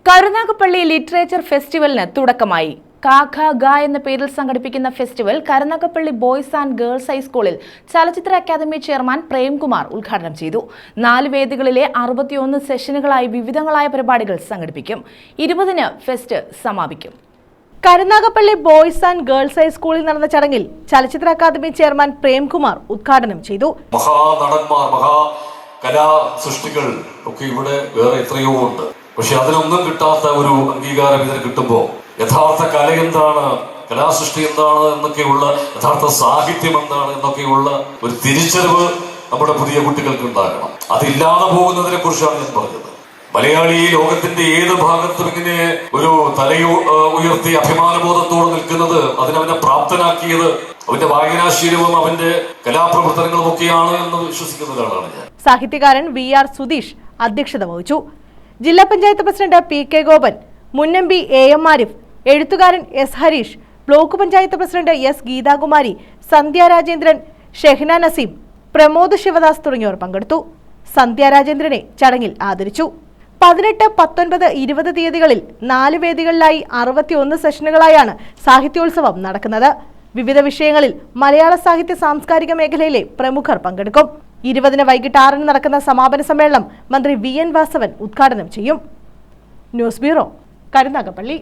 Karunagappally literature ഫെസ്റ്റിവലിന് തുടക്കമായി. കാഖ ഗ എന്ന പേരിൽ സംഘടിപ്പിക്കുന്ന festival Karunagappally boys and girls ഹൈസ്കൂളിൽ ചലച്ചിത്ര അക്കാദമി ചെയർമാൻ പ്രേംകുമാർ ഉദ്ഘാടനം ചെയ്തു. 4 വേദികളിലെ 61 സെഷനുകളായി വിവിധങ്ങളായ പരിപാടികൾ സംഘടിപ്പിക്കും. 20-ന് ഫെസ്റ്റ് സമാപിക്കും. കരുനാഗപ്പള്ളി ബോയ്സ് ആൻഡ് ഗേൾസ് ഹൈസ്കൂളിൽ നടന്ന ചടങ്ങിൽ ചലച്ചിത്ര അക്കാദമി ചെയർമാൻ പ്രേംകുമാർ ഉദ്ഘാടനം ചെയ്തു. മഹാ കലാ സൃഷ്ടികൾ ഒക്കെ ഇവിടെ വേറെ എത്രയോ ഉണ്ട്. പക്ഷെ അതിനൊന്നും കിട്ടാത്ത ഒരു അംഗീകാരം ഇതിന് കിട്ടുമ്പോൾ യഥാർത്ഥ കല എന്താണ്, കലാസൃഷ്ടി എന്താണ് എന്നൊക്കെയുള്ള, യഥാർത്ഥ സാഹിത്യം എന്താണ് എന്നൊക്കെയുള്ള ഒരു തിരിച്ചറിവ് നമ്മുടെ പുതിയ കുട്ടികൾക്ക് ഉണ്ടാകണം. അതില്ലാതെ പോകുന്നതിനെ കുറിച്ചാണ് ഞാൻ പറഞ്ഞത്. മലയാളി ലോകത്തിന്റെ ഏത് ഭാഗത്തും ഇങ്ങനെ ഒരു തലയോ ഉയർത്തി അഭിമാനബോധത്തോടെ നിൽക്കുന്നത് അതിനവനെ പ്രാപ്തനാക്കിയത് അവന്റെ വായനാശീലവും അവന്റെ കലാപ്രവർത്തനങ്ങളും ഒക്കെയാണ് എന്ന് വിശ്വസിക്കുന്ന ഒരാളാണ് ഞാൻ. സാഹിത്യകാരൻ VR സുധീഷ് അധ്യക്ഷത വഹിച്ചു. ജില്ലാ പഞ്ചായത്ത് പ്രസിഡന്റ് PK ഗോപൻ, മുൻ MP AM ആരിഫ്, എഴുത്തുകാരൻ S Harish, block panchayat president S Geethakumari, Sandhya Rajendran, Shehna Naseem, Pramod Sivadas തുടങ്ങിയവർ പങ്കെടുത്തു. സന്ധ്യ രാജേന്ദ്രനെ ചടങ്ങിൽ ആദരിച്ചു. 18, 19, 20 തീയതികളിൽ 4 വേദികളിലായി 61 സെഷനുകളായാണ് സാഹിത്യോത്സവം നടക്കുന്നത്. വിവിധ വിഷയങ്ങളിൽ മലയാള സാഹിത്യ സാംസ്കാരിക മേഖലയിലെ പ്രമുഖർ പങ്കെടുക്കും. 20-ന് വൈകിട്ട് 6-ന് നടക്കുന്ന സമാപന സമ്മേളനം മന്ത്രി VN വാസവൻ ഉദ്ഘാടനം ചെയ്യും. News bureau, Karunagappally.